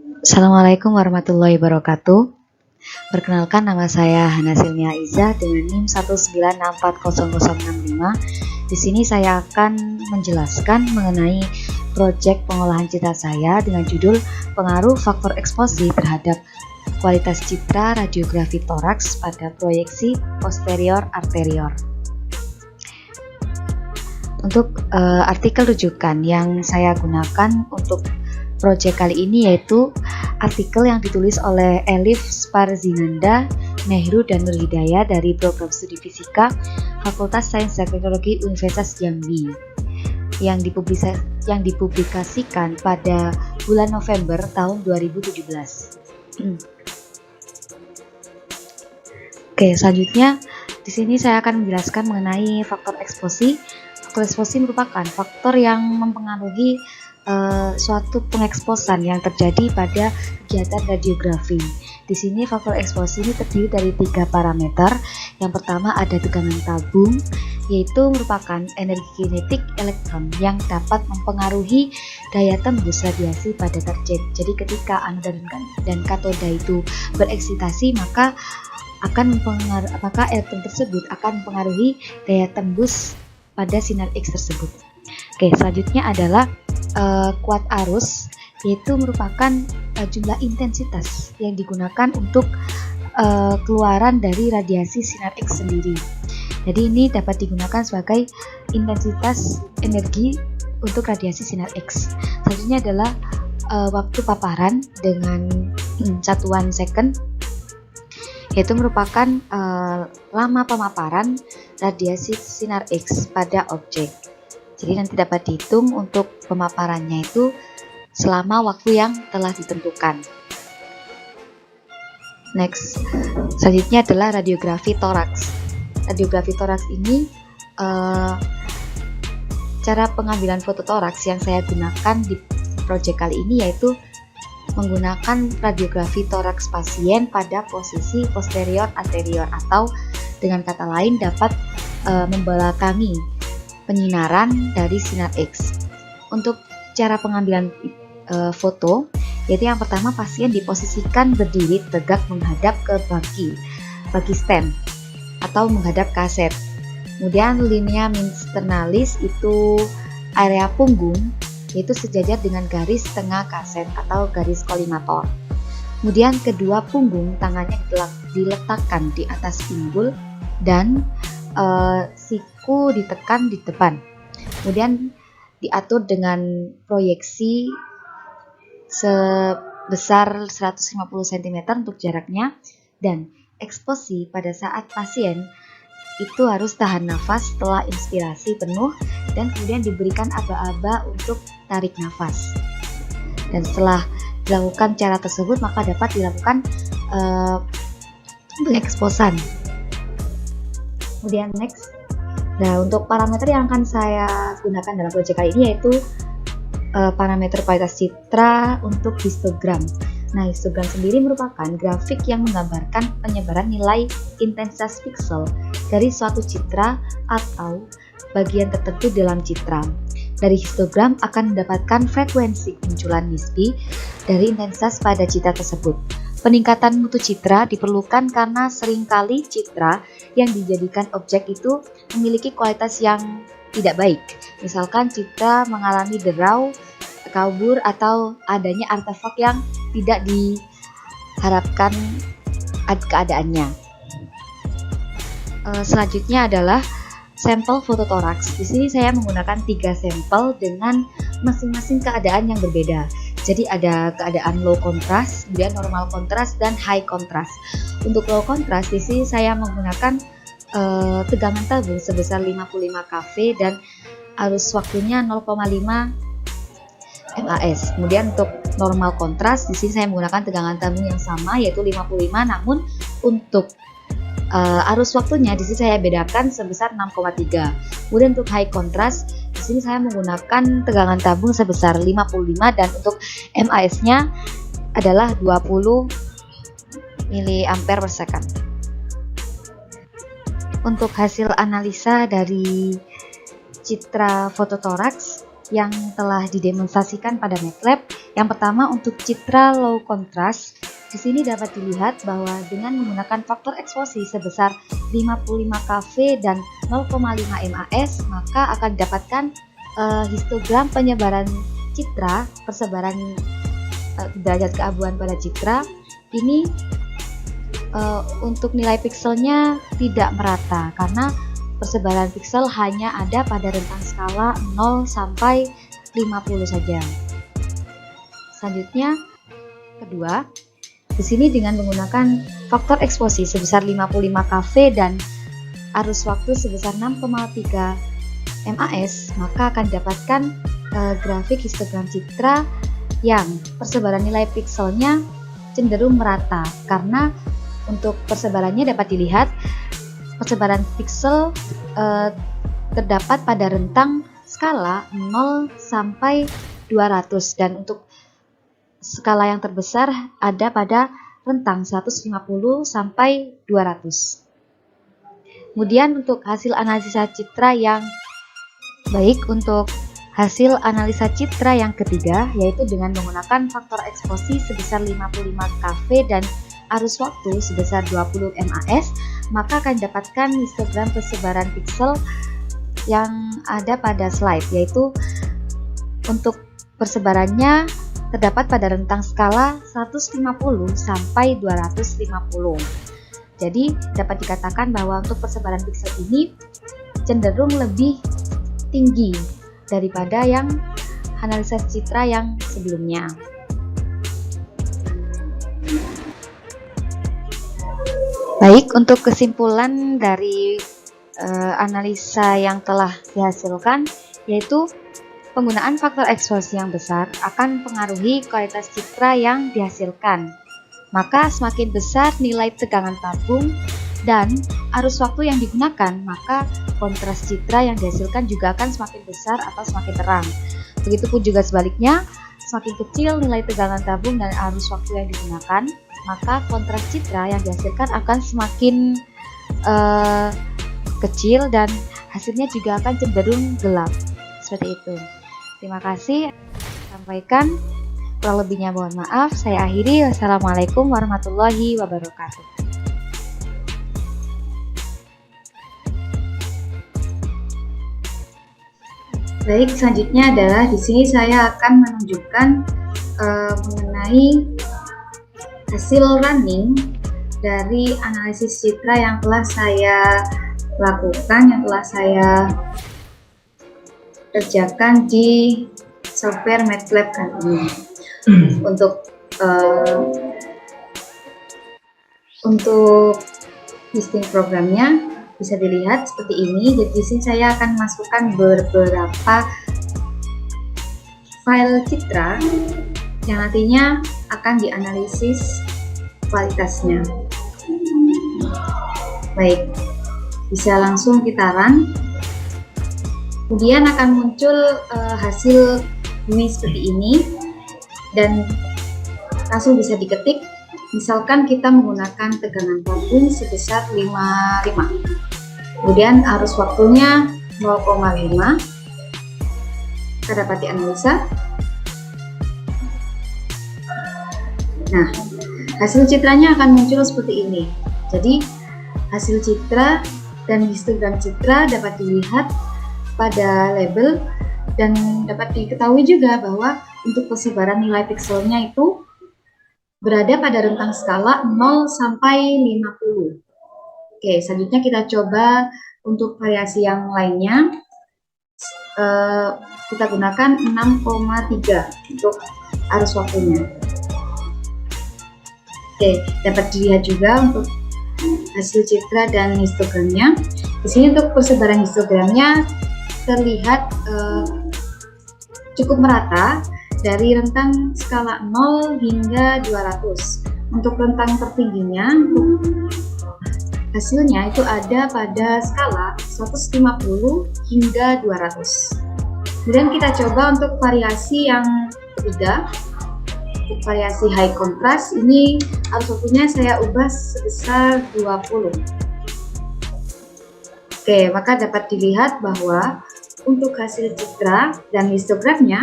Assalamualaikum warahmatullahi wabarakatuh. Perkenalkan, nama saya Hana Silmia Iza dengan NIM 1964065. Di sini saya akan menjelaskan mengenai proyek pengolahan citra saya dengan judul pengaruh faktor eksposi terhadap kualitas citra radiografi toraks pada proyeksi posterior arterior. Untuk artikel rujukan yang saya gunakan untuk proyek kali ini yaitu artikel yang ditulis oleh Elif Sparzinanda, Nehru dan Nur Hidayat dari Program Studi Fisika Fakultas Sains dan Teknologi Universitas Jambi yang dipublikasikan pada bulan November tahun 2017. Oke, selanjutnya di sini saya akan menjelaskan mengenai faktor eksposi. Faktor eksposi merupakan faktor yang mempengaruhi suatu pengeksposan yang terjadi pada kegiatan radiografi. Di sini faktor eksposi ini terdiri dari 3 parameter. Yang pertama ada tegangan tabung, yaitu merupakan energi kinetik elektron yang dapat mempengaruhi daya tembus radiasi pada target. Jadi ketika anoda dan katoda itu bereksitasi, maka elektron tersebut akan mempengaruhi daya tembus pada sinar X tersebut. Oke, selanjutnya adalah kuat arus, yaitu merupakan jumlah intensitas yang digunakan untuk keluaran dari radiasi sinar X sendiri. Jadi ini dapat digunakan sebagai intensitas energi untuk radiasi sinar X. Selanjutnya adalah waktu paparan dengan satuan second, yaitu merupakan lama pemaparan radiasi sinar X pada objek. Jadi nanti dapat dihitung untuk pemaparannya itu selama waktu yang telah ditentukan. Next, selanjutnya adalah radiografi toraks. Radiografi toraks ini cara pengambilan foto toraks yang saya gunakan di proyek kali ini yaitu menggunakan radiografi toraks pasien pada posisi posterior anterior, atau dengan kata lain dapat membelakangi penyinaran dari sinar X. Untuk cara pengambilan foto, yaitu yang pertama pasien diposisikan berdiri tegak menghadap ke bagi stand atau menghadap kaset. Kemudian linea minsternalis itu area punggung, yaitu sejajar dengan garis tengah kaset atau garis kolimator. Kemudian kedua punggung tangannya diletakkan di atas pinggul dan siku ditekan di depan. Kemudian diatur dengan proyeksi sebesar 150 cm untuk jaraknya, dan eksposi pada saat pasien itu harus tahan nafas setelah inspirasi penuh dan kemudian diberikan aba-aba untuk tarik nafas. Dan setelah dilakukan cara tersebut maka dapat dilakukan pengeksposan. Kemudian next, nah untuk parameter yang akan saya gunakan dalam proyek kali ini yaitu parameter kualitas citra untuk histogram. Nah, histogram sendiri merupakan grafik yang menggambarkan penyebaran nilai intensitas piksel dari suatu citra atau bagian tertentu dalam citra. Dari histogram akan mendapatkan frekuensi kemunculan nisbi dari intensitas pada citra tersebut. Peningkatan mutu citra diperlukan karena seringkali citra yang dijadikan objek itu memiliki kualitas yang tidak baik. Misalkan citra mengalami derau, kabur, atau adanya artefak yang tidak diharapkan keadaannya. Selanjutnya adalah sampel foto toraks. Di sini saya menggunakan 3 sampel dengan masing-masing keadaan yang berbeda. Jadi ada keadaan low contrast, kemudian normal contrast, dan high contrast. Untuk low contrast di sini saya menggunakan tegangan tabung sebesar 55 kV dan arus waktunya 0,5 MAS. Kemudian untuk normal contrast di sini saya menggunakan tegangan tabung yang sama yaitu 55, namun untuk arus waktunya di sini saya bedakan sebesar 6,3. Kemudian untuk high contrast di sini saya menggunakan tegangan tabung sebesar 55 dan untuk MAS-nya adalah 20 mA per second. Untuk hasil analisa dari citra fototoraks yang telah didemonstrasikan pada MATLAB, Yang pertama untuk citra low contrast. Di sini dapat dilihat bahwa dengan menggunakan faktor eksposi sebesar 55 kV dan 0,5 MAS, maka akan didapatkan histogram penyebaran citra, persebaran derajat keabuan pada citra. Ini untuk nilai pikselnya tidak merata karena persebaran piksel hanya ada pada rentang skala 0 sampai 50 saja. Selanjutnya, kedua, di sini dengan menggunakan faktor eksposi sebesar 55 kV dan arus waktu sebesar 6,3 MAS, maka akan didapatkan grafik histogram citra yang persebaran nilai pikselnya cenderung merata, karena untuk persebarannya dapat dilihat persebaran piksel terdapat pada rentang skala 0 sampai 200, dan untuk skala yang terbesar ada pada rentang 150 sampai 200. Kemudian untuk hasil analisa citra yang baik, untuk hasil analisa citra yang ketiga, yaitu dengan menggunakan faktor eksposi sebesar 55 kV dan arus waktu sebesar 20 MAS, maka akan didapatkan histogram persebaran piksel yang ada pada slide, yaitu untuk persebarannya terdapat pada rentang skala 150 sampai 250. Jadi dapat dikatakan bahwa untuk persebaran piksel ini cenderung lebih tinggi daripada yang analisa citra yang sebelumnya. Baik, untuk kesimpulan dari analisa yang telah dihasilkan, yaitu penggunaan faktor eksposi yang besar akan mempengaruhi kualitas citra yang dihasilkan. Maka semakin besar nilai tegangan tabung dan arus waktu yang digunakan, maka kontras citra yang dihasilkan juga akan semakin besar atau semakin terang. Begitupun juga sebaliknya, semakin kecil nilai tegangan tabung dan arus waktu yang digunakan, maka kontras citra yang dihasilkan akan semakin kecil dan hasilnya juga akan cenderung gelap. Seperti itu. Terima kasih. Sampaikan. Kurang lebihnya mohon maaf. Saya akhiri. Wassalamualaikum warahmatullahi wabarakatuh. Baik, selanjutnya adalah di sini saya akan menunjukkan mengenai hasil running dari analisis citra yang telah saya lakukan, yang telah saya kerjakan di software MATLAB kan ini. Untuk listing programnya bisa dilihat seperti ini. Jadi di sini saya akan masukkan beberapa file citra yang nantinya akan dianalisis kualitasnya. Baik, bisa langsung kita run. Kemudian akan muncul hasil ini seperti ini, dan langsung bisa diketik. Misalkan kita menggunakan tegangan tabung sebesar 55, kemudian arus waktunya 0,5, kita dapat dianalisa. Nah, hasil citranya akan muncul seperti ini. Jadi hasil citra dan histogram citra dapat dilihat pada label, dan dapat diketahui juga bahwa untuk persebaran nilai pikselnya itu berada pada rentang skala 0 sampai 50. Oke, selanjutnya kita coba untuk variasi yang lainnya. Kita gunakan 6,3 untuk arus waktunya. Oke, dapat dilihat juga untuk hasil citra dan histogramnya. Di sini untuk persebaran histogramnya terlihat cukup merata dari rentang skala 0 hingga 200. Untuk rentang tertingginya, hasilnya itu ada pada skala 150 hingga 200. Kemudian kita coba untuk variasi yang ketiga. Untuk variasi high contrast, ini arus waktunya saya ubah sebesar 20. Oke, maka dapat dilihat bahwa untuk hasil citra dan histogramnya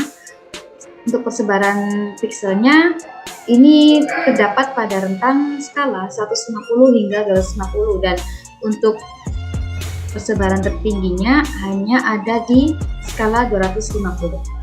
Untuk persebaran pikselnya ini terdapat pada rentang skala 150 hingga 250, dan untuk persebaran tertingginya hanya ada di skala 250.